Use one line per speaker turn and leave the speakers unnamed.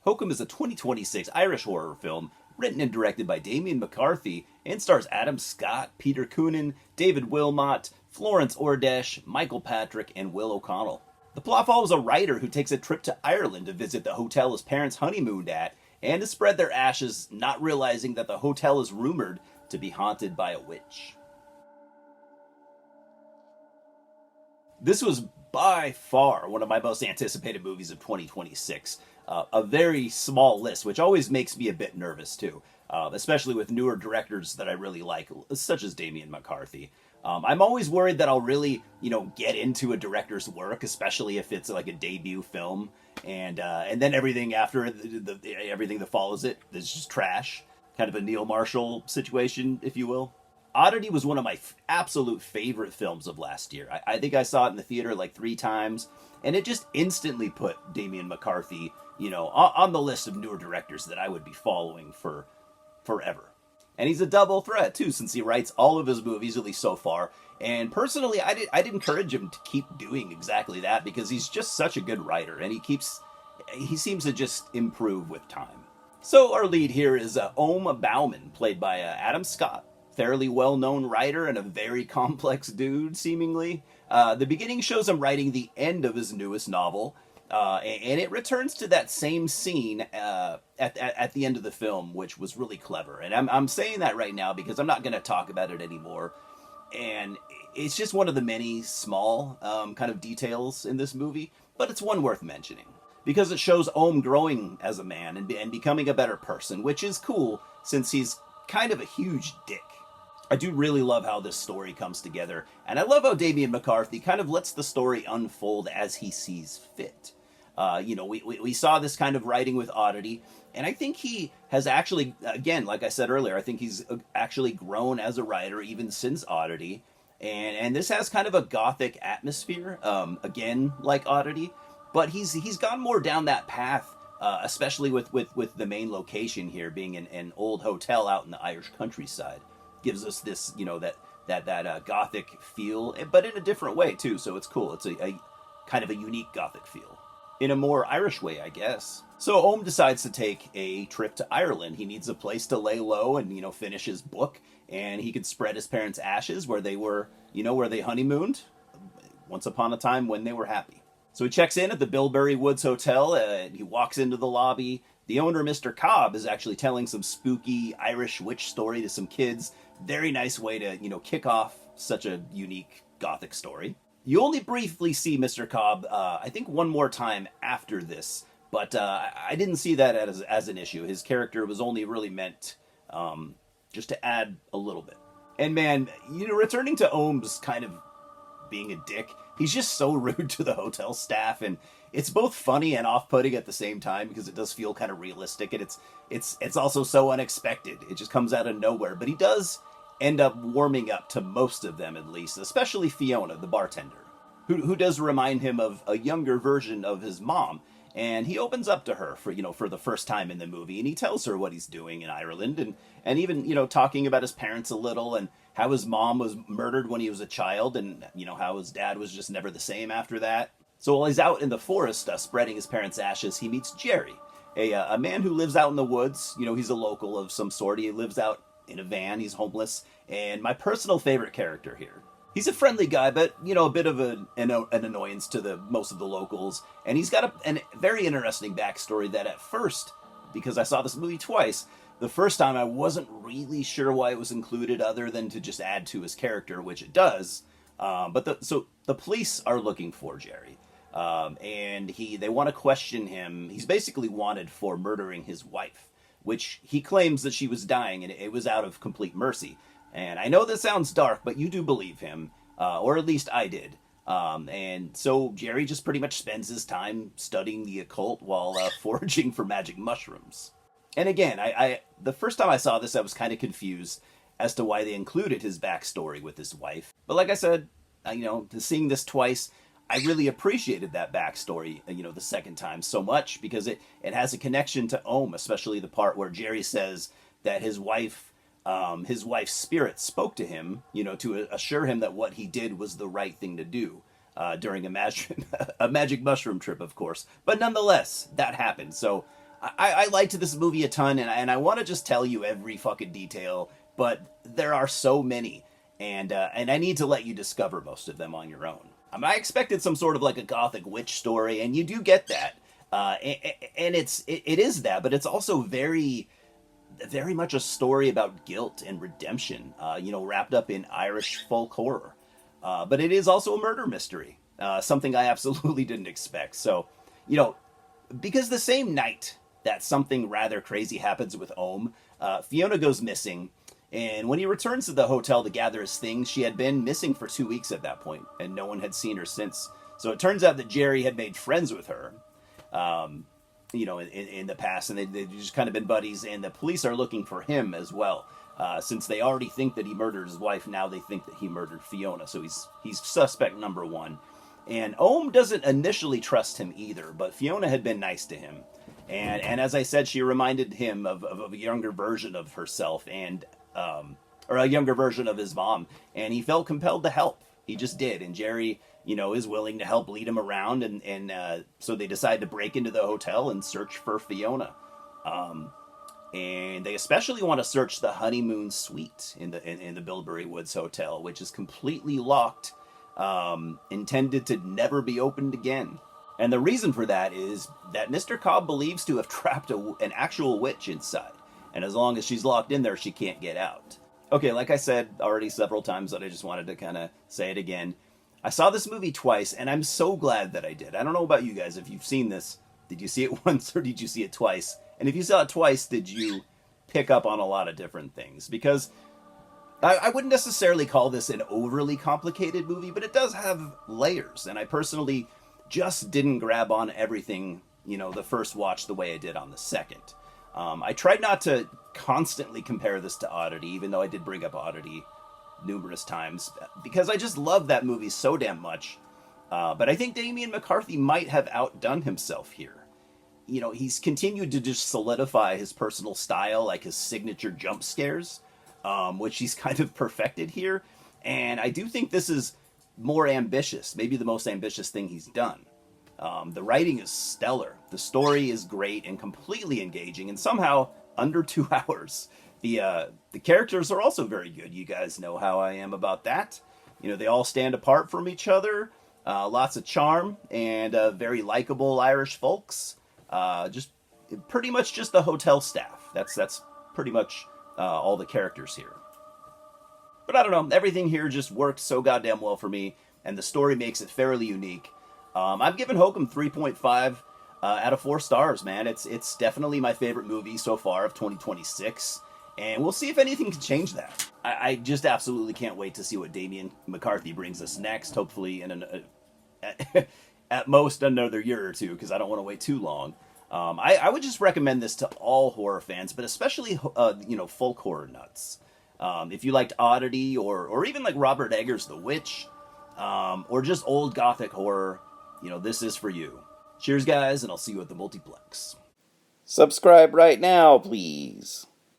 Hokum is a 2026 Irish horror film written and directed by Damian McCarthy and stars Adam Scott, Peter Coonan, David Wilmot, Florence Ordesh, Michael Patric, and Will O'Connell. The plot follows a writer who takes a trip to Ireland to visit the hotel his parents honeymooned at and to spread their ashes, not realizing that the hotel is rumored to be haunted by a witch. This was by far one of my most anticipated movies of 2026. A very small list, which always makes me a bit nervous too, especially with newer directors that I really like, such as Damian McCarthy. I'm always worried that I'll really, get into a director's work, especially if it's like a debut film, and then everything after it, everything that follows it is just trash. Kind of a Neil Marshall situation, if you will. Oddity was one of my absolute favorite films of last year. I think I saw it in the theater like 3 times, and it just instantly put Damian McCarthy, on the list of newer directors that I would be following for forever. And he's a double threat, too, since he writes all of his movies, at least so far. And personally, I'd encourage him to keep doing exactly that, because he's just such a good writer, and he seems to just improve with time. So our lead here is Ohm Bauman, played by Adam Scott. Fairly well-known writer and a very complex dude, seemingly. The beginning shows him writing the end of his newest novel, and it returns to that same scene at the end of the film, which was really clever. And I'm saying that right now because I'm not going to talk about it anymore. And it's just one of the many small kind of details in this movie, but it's one worth mentioning. Because it shows Ohm growing as a man and becoming a better person, which is cool since he's kind of a huge dick. I do really love how this story comes together, and I love how Damian McCarthy kind of lets the story unfold as he sees fit. We saw this kind of writing with Oddity, and I think he has actually, again, like I said earlier, I think he's actually grown as a writer even since Oddity, and this has kind of a gothic atmosphere, again, like Oddity, but he's gone more down that path, especially with the main location here being an old hotel out in the Irish countryside. Gives us this, that gothic feel, but in a different way too. So it's cool. It's a kind of a unique gothic feel, in a more Irish way, I guess. So Ohm decides to take a trip to Ireland. He needs a place to lay low and finish his book, and he could spread his parents' ashes where they were, where they honeymooned once upon a time when they were happy. So he checks in at the Bilberry Woods Hotel. He walks into the lobby. The owner, Mr. Cobb, is actually telling some spooky Irish witch story to some kids. Very nice way to, kick off such a unique gothic story. You only briefly see Mr. Cobb, I think one more time after this, but I didn't see that as an issue. His character was only really meant just to add a little bit. And man, returning to Ohm's kind of being a dick, he's just so rude to the hotel staff, and it's both funny and off-putting at the same time because it does feel kind of realistic, and it's also so unexpected. It just comes out of nowhere, but he does end up warming up to most of them, at least, especially Fiona, the bartender, who does remind him of a younger version of his mom, and he opens up to her for the first time in the movie, and he tells her what he's doing in Ireland, and even talking about his parents a little, and how his mom was murdered when he was a child, and how his dad was just never the same after that. So while he's out in the forest spreading his parents' ashes, he meets Jerry, a man who lives out in the woods. He's a local of some sort. He lives out in a van. He's homeless, and my personal favorite character here. He's a friendly guy, but a bit of an annoyance to most of the locals, and he's got a very interesting backstory that at first, because I saw this movie twice, the first time I wasn't really sure why it was included other than to just add to his character, which it does. But the police are looking for Jerry, and they want to question him. He's basically wanted for murdering his wife, which he claims that she was dying, and it was out of complete mercy. And I know this sounds dark, but you do believe him, or at least I did. And so Jerry just pretty much spends his time studying the occult while foraging for magic mushrooms. And again, I the first time I saw this, I was kind of confused as to why they included his backstory with his wife. But like I said, seeing this twice, I really appreciated that backstory, the second time so much, because it has a connection to Ohm, especially the part where Jerry says that his wife's spirit spoke to him, to assure him that what he did was the right thing to do during a magic mushroom trip, of course. But nonetheless, that happened. So I liked this movie a ton, and I want to just tell you every fucking detail, but there are so many, and I need to let you discover most of them on your own. I expected some sort of like a gothic witch story, and you do get that, and it is that, but it's also very much a story about guilt and redemption, wrapped up in Irish folk horror. But it is also a murder mystery, something I absolutely didn't expect. So, because the same night that something rather crazy happens with Ohm, Fiona goes missing, and when he returns to the hotel to gather his things, she had been missing for 2 weeks at that point, and no one had seen her since. So it turns out that Jerry had made friends with her, in the past, and they've just kind of been buddies, and the police are looking for him as well. Since they already think that he murdered his wife, now they think that he murdered Fiona, so he's suspect number one. And Ohm doesn't initially trust him either, but Fiona had been nice to him. And as I said, she reminded him of a younger version of herself, or a younger version of his mom, and he felt compelled to help. He just did, and Jerry, is willing to help lead him around, and so they decide to break into the hotel and search for Fiona. And they especially want to search the honeymoon suite in the Bilberry Woods Hotel, which is completely locked, intended to never be opened again. And the reason for that is that Mr. Cobb believes to have trapped an actual witch inside, and as long as she's locked in there, she can't get out. Okay, like I said already several times, but I just wanted to kind of say it again. I saw this movie twice, and I'm so glad that I did. I don't know about you guys. If you've seen this, did you see it once or did you see it twice? And if you saw it twice, did you pick up on a lot of different things? Because I wouldn't necessarily call this an overly complicated movie, but it does have layers, and I personally just didn't grab on everything, the first watch the way I did on the second. I tried not to constantly compare this to Oddity, even though I did bring up Oddity numerous times, because I just love that movie so damn much. But I think Damian McCarthy might have outdone himself here. He's continued to just solidify his personal style, like his signature jump scares, which he's kind of perfected here. And I do think this is more ambitious, maybe the most ambitious thing he's done. The writing is stellar. The story is great and completely engaging, and somehow under 2 hours. The characters are also very good. You guys know how I am about that. They all stand apart from each other. Lots of charm and very likable Irish folks. Just pretty much just the hotel staff. That's pretty much all the characters here. But I don't know. Everything here just worked so goddamn well for me, and the story makes it fairly unique. I'm giving Hokum 3.5 out of 4 stars, man. It's definitely my favorite movie so far of 2026. And we'll see if anything can change that. I just absolutely can't wait to see what Damian McCarthy brings us next. Hopefully in at most another year or two, because I don't want to wait too long. I would just recommend this to all horror fans, but especially folk horror nuts. If you liked Oddity or even like Robert Eggers' The Witch, or just old gothic horror, this is for you. Cheers, guys, and I'll see you at the multiplex.
Subscribe right now, please.